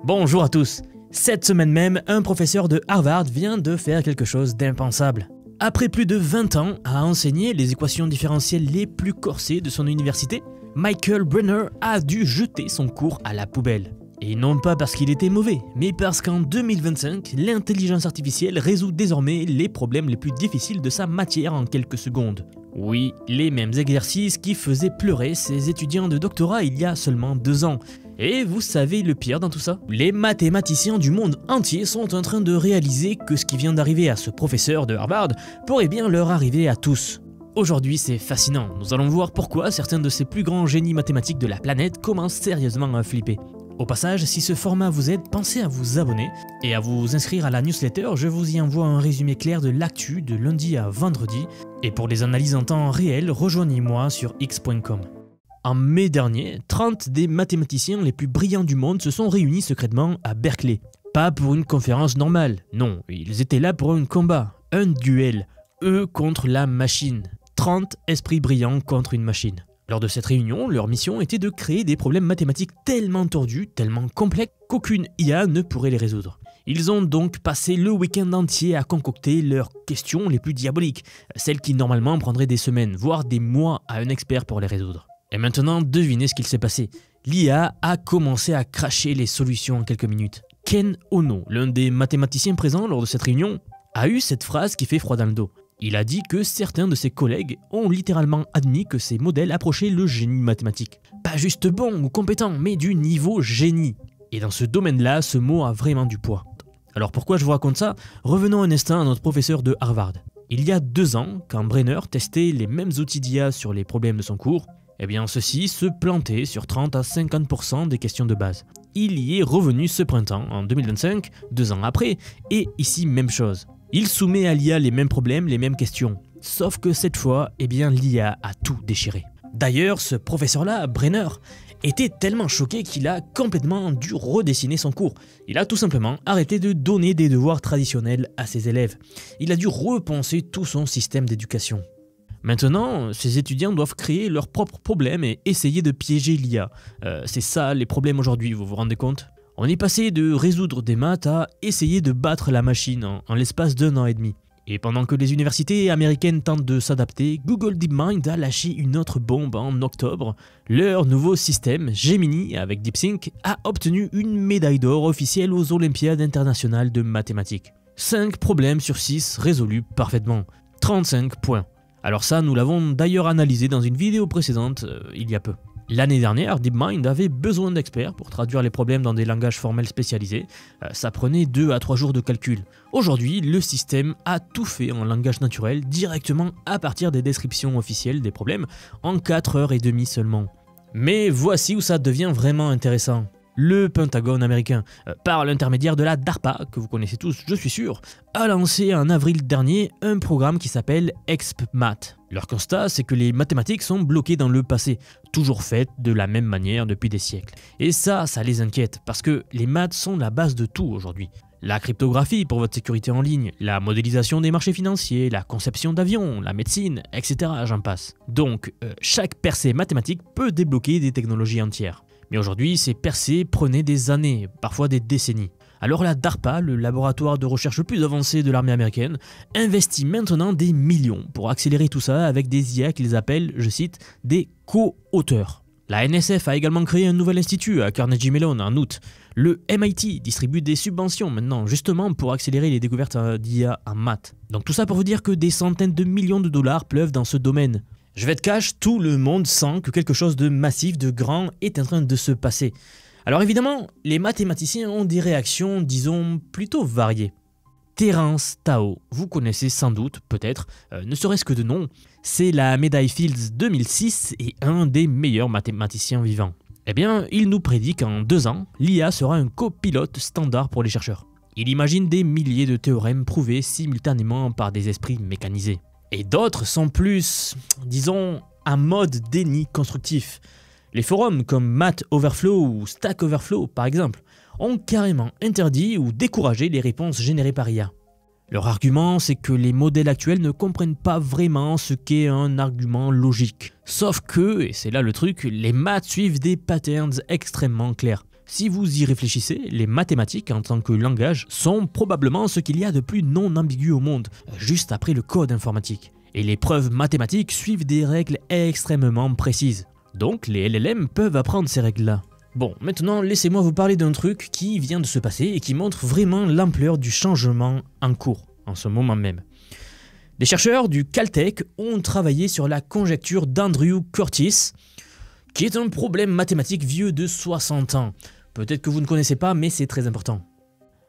Bonjour à tous. Cette semaine même, un professeur de Harvard vient de faire quelque chose d'impensable. Après plus de 20 ans à enseigner les équations différentielles les plus corsées de son université, Michael Brenner a dû jeter son cours à la poubelle. Et non pas parce qu'il était mauvais, mais parce qu'en 2025, l'intelligence artificielle résout désormais les problèmes les plus difficiles de sa matière en quelques secondes. Oui, les mêmes exercices qui faisaient pleurer ses étudiants de doctorat il y a seulement 2 ans. Et vous savez le pire dans tout ça? Les mathématiciens du monde entier sont en train de réaliser que ce qui vient d'arriver à ce professeur de Harvard pourrait bien leur arriver à tous. Aujourd'hui, c'est fascinant. Nous allons voir pourquoi certains de ces plus grands génies mathématiques de la planète commencent sérieusement à flipper. Au passage, si ce format vous aide, pensez à vous abonner et à vous inscrire à la newsletter. Je vous y envoie un résumé clair de l'actu de lundi à vendredi. Et pour les analyses en temps réel, rejoignez-moi sur x.com. En mai dernier, 30 des mathématiciens les plus brillants du monde se sont réunis secrètement à Berkeley. Pas pour une conférence normale, non, ils étaient là pour un combat, un duel, eux contre la machine. 30 esprits brillants contre une machine. Lors de cette réunion, leur mission était de créer des problèmes mathématiques tellement tordus, tellement complexes qu'aucune IA ne pourrait les résoudre. Ils ont donc passé le week-end entier à concocter leurs questions les plus diaboliques, celles qui normalement prendraient des semaines, voire des mois à un expert pour les résoudre. Et maintenant, devinez ce qu'il s'est passé. L'IA a commencé à cracher les solutions en quelques minutes. Ken Ono, l'un des mathématiciens présents lors de cette réunion, a eu cette phrase qui fait froid dans le dos. Il a dit que certains de ses collègues ont littéralement admis que ces modèles approchaient le génie mathématique. Pas juste bon ou compétent, mais du niveau génie. Et dans ce domaine-là, ce mot a vraiment du poids. Alors pourquoi je vous raconte ça? Revenons un instant à notre professeur de Harvard. Il y a 2 ans, quand Brenner testait les mêmes outils d'IA sur les problèmes de son cours, eh bien ceux-ci se plantaient sur 30 à 50% des questions de base. Il y est revenu ce printemps, en 2025, 2 ans après, et ici même chose. Il soumet à l'IA les mêmes problèmes, les mêmes questions. Sauf que cette fois, eh bien l'IA a tout déchiré. D'ailleurs, ce professeur-là, Brenner, était tellement choqué qu'il a complètement dû redessiner son cours. Il a tout simplement arrêté de donner des devoirs traditionnels à ses élèves. Il a dû repenser tout son système d'éducation. Maintenant, ces étudiants doivent créer leurs propres problèmes et essayer de piéger l'IA. C'est ça les problèmes aujourd'hui, vous vous rendez compte? On est passé de résoudre des maths à essayer de battre la machine en l'espace d'1 an et demi. Et pendant que les universités américaines tentent de s'adapter, Google DeepMind a lâché une autre bombe en octobre. Leur nouveau système, Gemini avec DeepSync, a obtenu une médaille d'or officielle aux Olympiades internationales de mathématiques. 5 problèmes sur 6 résolus parfaitement. 35 points. Alors ça, nous l'avons d'ailleurs analysé dans une vidéo précédente, il y a peu. L'année dernière, DeepMind avait besoin d'experts pour traduire les problèmes dans des langages formels spécialisés. Ça prenait 2 à 3 jours de calcul. Aujourd'hui, le système a tout fait en langage naturel, directement à partir des descriptions officielles des problèmes, en 4h30 seulement. Mais voici où ça devient vraiment intéressant. Le Pentagone américain, par l'intermédiaire de la DARPA, que vous connaissez tous, je suis sûr, a lancé en avril dernier un programme qui s'appelle ExpMath. Leur constat, c'est que les mathématiques sont bloquées dans le passé, toujours faites de la même manière depuis des siècles. Et ça les inquiète, parce que les maths sont la base de tout aujourd'hui. La cryptographie pour votre sécurité en ligne, la modélisation des marchés financiers, la conception d'avions, la médecine, etc. j'en passe. Donc, chaque percée mathématique peut débloquer des technologies entières. Mais aujourd'hui, ces percées prenaient des années, parfois des décennies. Alors la DARPA, le laboratoire de recherche le plus avancé de l'armée américaine, investit maintenant des millions pour accélérer tout ça avec des IA qu'ils appellent, je cite, des co-auteurs. La NSF a également créé un nouvel institut à Carnegie Mellon en août. Le MIT distribue des subventions maintenant, justement pour accélérer les découvertes d'IA en maths. Donc tout ça pour vous dire que des centaines de millions de dollars pleuvent dans ce domaine. Je vais être cash, tout le monde sent que quelque chose de massif, de grand est en train de se passer. Alors évidemment, les mathématiciens ont des réactions, disons, plutôt variées. Terence Tao, vous connaissez sans doute, peut-être, ne serait-ce que de nom, c'est la médaille Fields 2006 et un des meilleurs mathématiciens vivants. Eh bien, il nous prédit qu'en 2 ans, l'IA sera un copilote standard pour les chercheurs. Il imagine des milliers de théorèmes prouvés simultanément par des esprits mécanisés. Et d'autres sont plus, disons, en mode déni constructif. Les forums comme Math Overflow ou Stack Overflow, par exemple, ont carrément interdit ou découragé les réponses générées par IA. Leur argument, c'est que les modèles actuels ne comprennent pas vraiment ce qu'est un argument logique. Sauf que, et c'est là le truc, les maths suivent des patterns extrêmement clairs. Si vous y réfléchissez, les mathématiques en tant que langage sont probablement ce qu'il y a de plus non ambigu au monde, juste après le code informatique. Et les preuves mathématiques suivent des règles extrêmement précises. Donc les LLM peuvent apprendre ces règles-là. Bon, maintenant laissez-moi vous parler d'un truc qui vient de se passer et qui montre vraiment l'ampleur du changement en cours, en ce moment même. Des chercheurs du Caltech ont travaillé sur la conjecture d'Andrew Curtis, qui est un problème mathématique vieux de 60 ans. Peut-être que vous ne connaissez pas, mais c'est très important.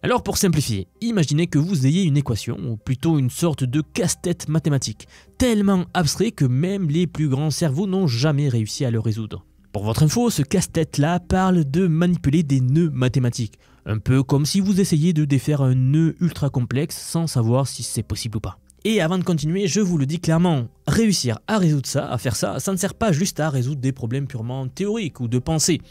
Alors pour simplifier, imaginez que vous ayez une équation, ou plutôt une sorte de casse-tête mathématique, tellement abstrait que même les plus grands cerveaux n'ont jamais réussi à le résoudre. Pour votre info, ce casse-tête-là parle de manipuler des nœuds mathématiques, un peu comme si vous essayiez de défaire un nœud ultra complexe sans savoir si c'est possible ou pas. Et avant de continuer, je vous le dis clairement, réussir à résoudre ça, à faire ça, ça ne sert pas juste à résoudre des problèmes purement théoriques ou de pensée.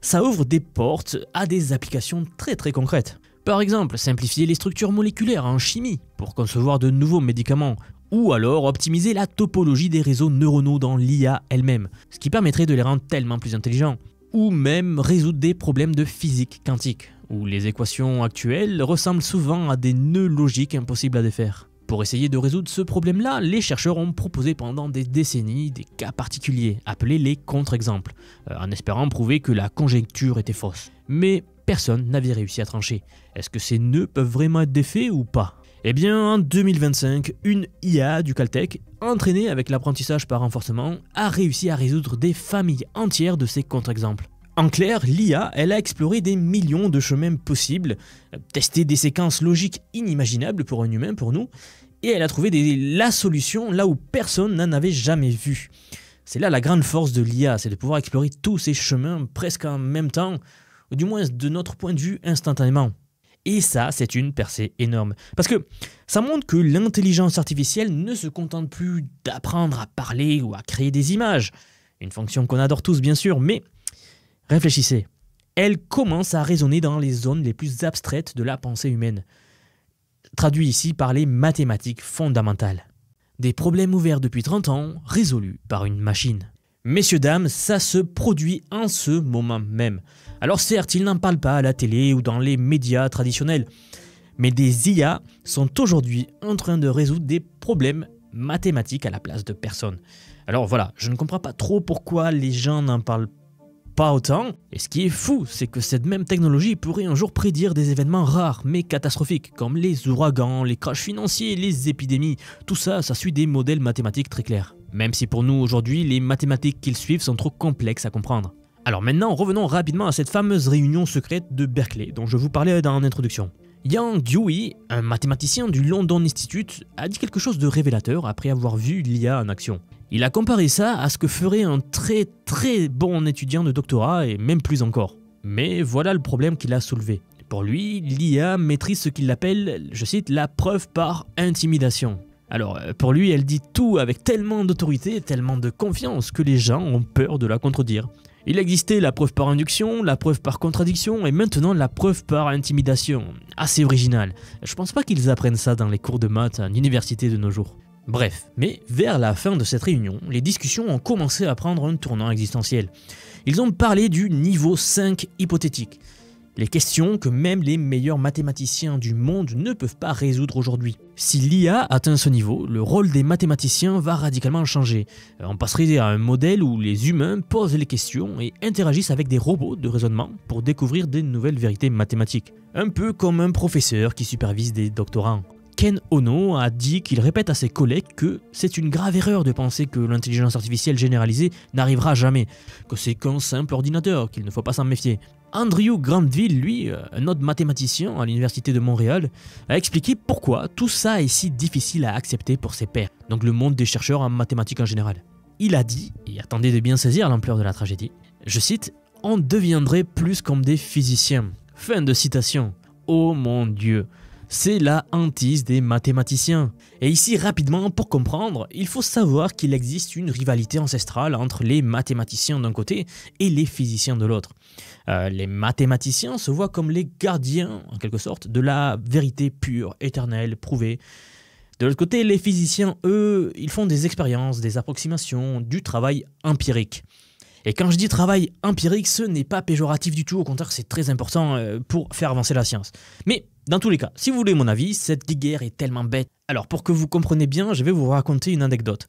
Ça ouvre des portes à des applications très concrètes. Par exemple, simplifier les structures moléculaires en chimie pour concevoir de nouveaux médicaments, ou alors optimiser la topologie des réseaux neuronaux dans l'IA elle-même, ce qui permettrait de les rendre tellement plus intelligents. Ou même résoudre des problèmes de physique quantique, où les équations actuelles ressemblent souvent à des nœuds logiques impossibles à défaire. Pour essayer de résoudre ce problème-là, les chercheurs ont proposé pendant des décennies des cas particuliers, appelés les contre-exemples, en espérant prouver que la conjecture était fausse. Mais personne n'avait réussi à trancher. Est-ce que ces nœuds peuvent vraiment être défaits ou pas ? Eh bien, en 2025, une IA du Caltech, entraînée avec l'apprentissage par renforcement, a réussi à résoudre des familles entières de ces contre-exemples. En clair, l'IA, elle a exploré des millions de chemins possibles, testé des séquences logiques inimaginables pour un humain, pour nous, et elle a trouvé la solution là où personne n'en avait jamais vu. C'est là la grande force de l'IA, c'est de pouvoir explorer tous ces chemins presque en même temps, ou du moins de notre point de vue instantanément. Et ça, c'est une percée énorme. Parce que ça montre que l'intelligence artificielle ne se contente plus d'apprendre à parler ou à créer des images. Une fonction qu'on adore tous, bien sûr, mais réfléchissez. Elle commence à raisonner dans les zones les plus abstraites de la pensée humaine. Traduit ici par les mathématiques fondamentales. Des problèmes ouverts depuis 30 ans, résolus par une machine. Messieurs, dames, ça se produit en ce moment même. Alors certes, ils n'en parlent pas à la télé ou dans les médias traditionnels, mais des IA sont aujourd'hui en train de résoudre des problèmes mathématiques à la place de personnes. Alors voilà, je ne comprends pas trop pourquoi les gens n'en parlent pas autant, et ce qui est fou, c'est que cette même technologie pourrait un jour prédire des événements rares mais catastrophiques, comme les ouragans, les crashs financiers, les épidémies. Tout ça, ça suit des modèles mathématiques très clairs. Même si pour nous aujourd'hui, les mathématiques qu'ils suivent sont trop complexes à comprendre. Alors maintenant, revenons rapidement à cette fameuse réunion secrète de Berkeley dont je vous parlais dans l'introduction. Yang Dewey, un mathématicien du London Institute, a dit quelque chose de révélateur après avoir vu l'IA en action. Il a comparé ça à ce que ferait un très bon étudiant de doctorat et même plus encore. Mais voilà le problème qu'il a soulevé. Pour lui, l'IA maîtrise ce qu'il appelle, je cite, la preuve par intimidation. Alors, pour lui, elle dit tout avec tellement d'autorité, tellement de confiance que les gens ont peur de la contredire. Il existait la preuve par induction, la preuve par contradiction et maintenant la preuve par intimidation. Assez original. Je pense pas qu'ils apprennent ça dans les cours de maths à l'université de nos jours. Bref, mais vers la fin de cette réunion, les discussions ont commencé à prendre un tournant existentiel. Ils ont parlé du niveau 5 hypothétique. Les questions que même les meilleurs mathématiciens du monde ne peuvent pas résoudre aujourd'hui. Si l'IA atteint ce niveau, le rôle des mathématiciens va radicalement changer. On passerait à un modèle où les humains posent les questions et interagissent avec des robots de raisonnement pour découvrir des nouvelles vérités mathématiques. Un peu comme un professeur qui supervise des doctorants. Ken Ono a dit qu'il répète à ses collègues que c'est une grave erreur de penser que l'intelligence artificielle généralisée n'arrivera jamais, que c'est qu'un simple ordinateur, qu'il ne faut pas s'en méfier. Andrew Granville, lui, un autre mathématicien à l'université de Montréal, a expliqué pourquoi tout ça est si difficile à accepter pour ses pairs, donc le monde des chercheurs en mathématiques en général. Il a dit, et attendez de bien saisir l'ampleur de la tragédie, je cite, « On deviendrait plus comme des physiciens ». Fin de citation. Oh mon Dieu, c'est la hantise des mathématiciens. Et ici, rapidement, pour comprendre, il faut savoir qu'il existe une rivalité ancestrale entre les mathématiciens d'un côté et les physiciens de l'autre. Les mathématiciens se voient comme les gardiens, en quelque sorte, de la vérité pure, éternelle, prouvée. De l'autre côté, les physiciens, eux, ils font des expériences, des approximations, du travail empirique. Et quand je dis travail empirique, ce n'est pas péjoratif du tout, au contraire c'est très important pour faire avancer la science. Mais dans tous les cas, si vous voulez mon avis, cette guéguerre est tellement bête. Alors pour que vous compreniez bien, je vais vous raconter une anecdote.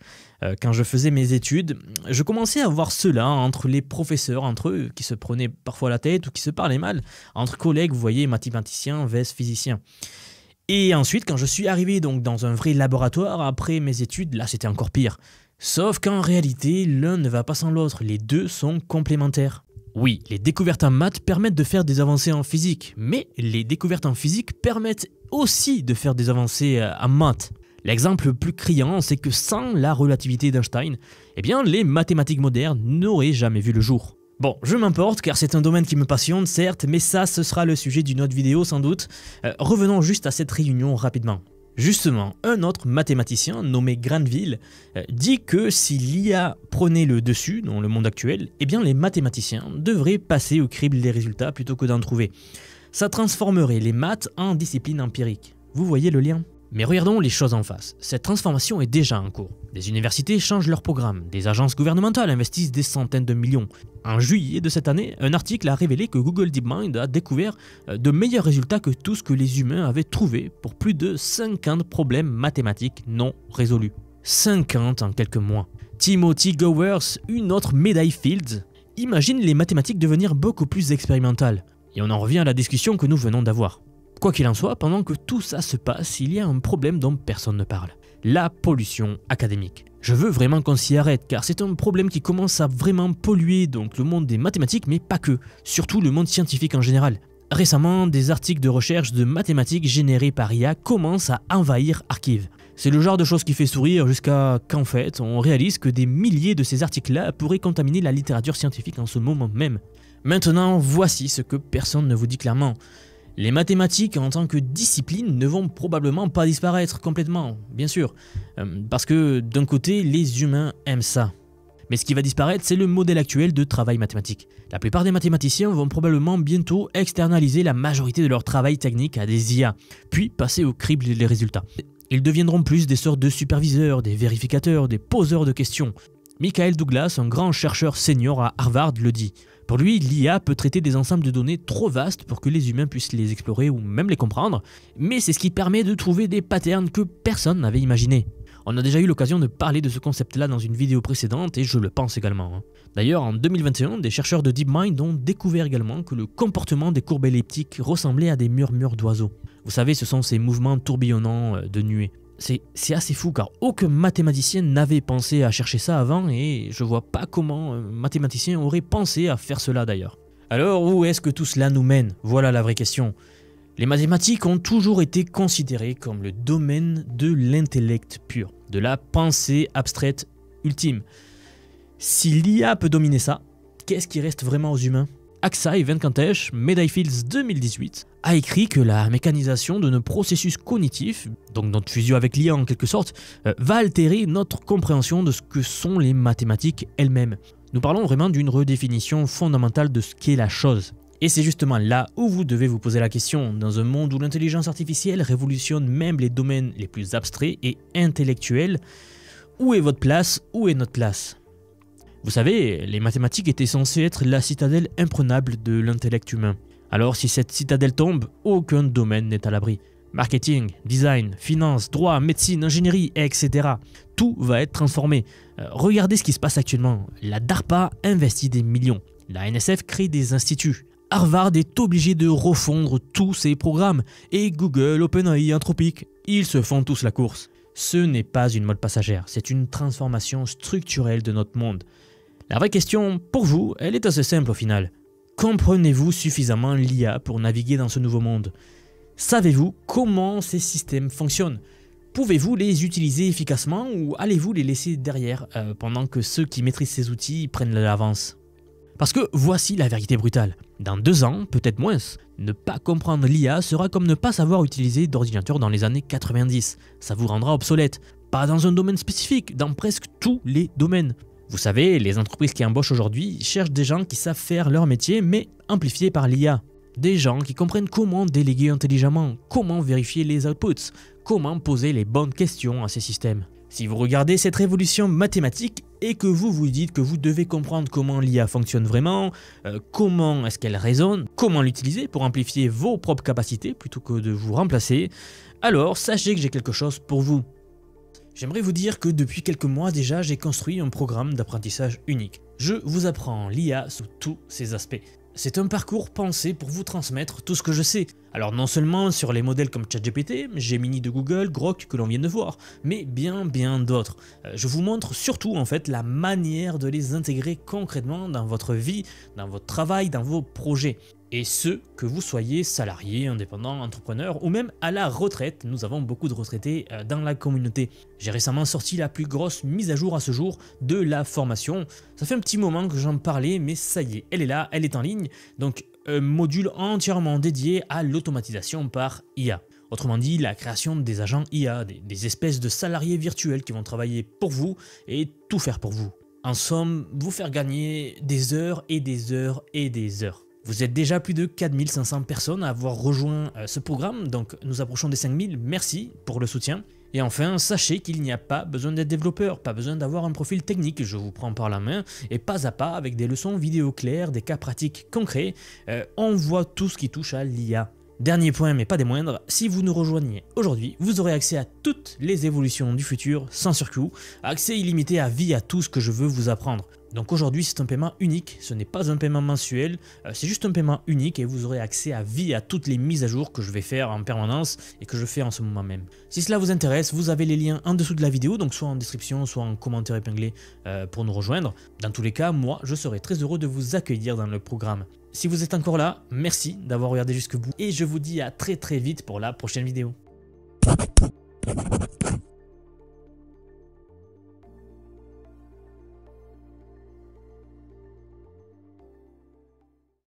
Quand je faisais mes études, je commençais à voir cela entre les professeurs, entre eux, qui se prenaient parfois la tête ou qui se parlaient mal, entre collègues, vous voyez, mathématiciens vs physiciens. Et ensuite, quand je suis arrivé donc dans un vrai laboratoire après mes études, là c'était encore pire. Sauf qu'en réalité, l'un ne va pas sans l'autre, les deux sont complémentaires. Oui, les découvertes en maths permettent de faire des avancées en physique, mais les découvertes en physique permettent aussi de faire des avancées en maths. L'exemple le plus criant, c'est que sans la relativité d'Einstein, eh bien les mathématiques modernes n'auraient jamais vu le jour. Bon, je m'emporte car c'est un domaine qui me passionne, certes, mais ça, ce sera le sujet d'une autre vidéo sans doute. Revenons juste à cette réunion rapidement. Justement, un autre mathématicien nommé Granville dit que si l'IA prenait le dessus dans le monde actuel, eh bien les mathématiciens devraient passer au crible les résultats plutôt que d'en trouver. Ça transformerait les maths en discipline empirique. Vous voyez le lien ? Mais regardons les choses en face. Cette transformation est déjà en cours. Des universités changent leurs programmes, des agences gouvernementales investissent des centaines de millions. En juillet de cette année, un article a révélé que Google DeepMind a découvert de meilleurs résultats que tout ce que les humains avaient trouvé pour plus de 50 problèmes mathématiques non résolus. 50 en quelques mois. Timothy Gowers, une autre médaille Fields, imagine les mathématiques devenir beaucoup plus expérimentales. Et on en revient à la discussion que nous venons d'avoir. Quoi qu'il en soit, pendant que tout ça se passe, il y a un problème dont personne ne parle. La pollution académique. Je veux vraiment qu'on s'y arrête car c'est un problème qui commence à vraiment polluer donc le monde des mathématiques mais pas que, surtout le monde scientifique en général. Récemment, des articles de recherche de mathématiques générés par IA commencent à envahir Archive. C'est le genre de choses qui fait sourire jusqu'à qu'en fait on réalise que des milliers de ces articles-là pourraient contaminer la littérature scientifique en ce moment même. Maintenant, voici ce que personne ne vous dit clairement. Les mathématiques en tant que discipline ne vont probablement pas disparaître complètement, bien sûr, parce que d'un côté, les humains aiment ça. Mais ce qui va disparaître, c'est le modèle actuel de travail mathématique. La plupart des mathématiciens vont probablement bientôt externaliser la majorité de leur travail technique à des IA, puis passer au crible les résultats. Ils deviendront plus des sortes de superviseurs, des vérificateurs, des poseurs de questions. Michael Douglas, un grand chercheur senior à Harvard, le dit. Pour lui, l'IA peut traiter des ensembles de données trop vastes pour que les humains puissent les explorer ou même les comprendre, mais c'est ce qui permet de trouver des patterns que personne n'avait imaginés. On a déjà eu l'occasion de parler de ce concept-là dans une vidéo précédente et je le pense également. D'ailleurs, en 2021, des chercheurs de DeepMind ont découvert également que le comportement des courbes elliptiques ressemblait à des murmures d'oiseaux. Vous savez, ce sont ces mouvements tourbillonnants de nuées. C'est assez fou car aucun mathématicien n'avait pensé à chercher ça avant et je vois pas comment un mathématicien aurait pensé à faire cela d'ailleurs. Alors où est-ce que tout cela nous mène? Voilà la vraie question. Les mathématiques ont toujours été considérées comme le domaine de l'intellect pur, de la pensée abstraite ultime. Si l'IA peut dominer ça, qu'est-ce qui reste vraiment aux humains? Aksai Venkatesh, médaille Fields 2018, a écrit que la mécanisation de nos processus cognitifs, donc notre fusion avec l'IA en quelque sorte, va altérer notre compréhension de ce que sont les mathématiques elles-mêmes. Nous parlons vraiment d'une redéfinition fondamentale de ce qu'est la chose. Et c'est justement là où vous devez vous poser la question, dans un monde où l'intelligence artificielle révolutionne même les domaines les plus abstraits et intellectuels, où est votre place, où est notre place? Vous savez, les mathématiques étaient censées être la citadelle imprenable de l'intellect humain. Alors si cette citadelle tombe, aucun domaine n'est à l'abri. Marketing, design, finance, droit, médecine, ingénierie, etc. Tout va être transformé. Regardez ce qui se passe actuellement. La DARPA investit des millions. La NSF crée des instituts. Harvard est obligé de refondre tous ses programmes. Et Google, OpenAI, Anthropic, ils se font tous la course. Ce n'est pas une mode passagère, c'est une transformation structurelle de notre monde. La vraie question, pour vous, elle est assez simple au final. Comprenez-vous suffisamment l'IA pour naviguer dans ce nouveau monde? Savez-vous comment ces systèmes fonctionnent? Pouvez-vous les utiliser efficacement ou allez-vous les laisser derrière pendant que ceux qui maîtrisent ces outils prennent l'avance? Parce que voici la vérité brutale. Dans 2 ans, peut-être moins, ne pas comprendre l'IA sera comme ne pas savoir utiliser d'ordinateur dans les années 90. Ça vous rendra obsolète. Pas dans un domaine spécifique, dans presque tous les domaines. Vous savez, les entreprises qui embauchent aujourd'hui cherchent des gens qui savent faire leur métier, mais amplifiés par l'IA. Des gens qui comprennent comment déléguer intelligemment, comment vérifier les outputs, comment poser les bonnes questions à ces systèmes. Si vous regardez cette révolution mathématique et que vous vous dites que vous devez comprendre comment l'IA fonctionne vraiment, comment est-ce qu'elle raisonne, comment l'utiliser pour amplifier vos propres capacités plutôt que de vous remplacer, alors sachez que j'ai quelque chose pour vous. J'aimerais vous dire que depuis quelques mois déjà, j'ai construit un programme d'apprentissage unique. Je vous apprends l'IA sous tous ses aspects. C'est un parcours pensé pour vous transmettre tout ce que je sais. Alors non seulement sur les modèles comme ChatGPT, Gemini de Google, Grok que l'on vient de voir, mais bien d'autres. Je vous montre surtout en fait la manière de les intégrer concrètement dans votre vie, dans votre travail, dans vos projets. Et ce, que vous soyez salarié, indépendant, entrepreneur ou même à la retraite, nous avons beaucoup de retraités dans la communauté. J'ai récemment sorti la plus grosse mise à jour à ce jour de la formation. Ça fait un petit moment que j'en parlais, mais ça y est, elle est là, elle est en ligne. Donc un module entièrement dédié à l'automatisation par IA. Autrement dit, la création des agents IA, des espèces de salariés virtuels qui vont travailler pour vous et tout faire pour vous. En somme, vous faire gagner des heures et des heures et des heures. Vous êtes déjà plus de 4500 personnes à avoir rejoint ce programme, donc nous approchons des 5000, merci pour le soutien. Et enfin, sachez qu'il n'y a pas besoin d'être développeur, pas besoin d'avoir un profil technique, je vous prends par la main, et pas à pas, avec des leçons vidéo claires, des cas pratiques concrets, on voit tout ce qui touche à l'IA. Dernier point, mais pas des moindres, si vous nous rejoignez aujourd'hui, vous aurez accès à toutes les évolutions du futur sans surcoût, accès illimité à vie à tout ce que je veux vous apprendre. Donc aujourd'hui c'est un paiement unique, ce n'est pas un paiement mensuel, c'est juste un paiement unique et vous aurez accès à vie à toutes les mises à jour que je vais faire en permanence et que je fais en ce moment même. Si cela vous intéresse, vous avez les liens en dessous de la vidéo, donc soit en description, soit en commentaire épinglé pour nous rejoindre. Dans tous les cas, moi je serai très heureux de vous accueillir dans le programme. Si vous êtes encore là, merci d'avoir regardé jusqu'au bout et je vous dis à très vite pour la prochaine vidéo.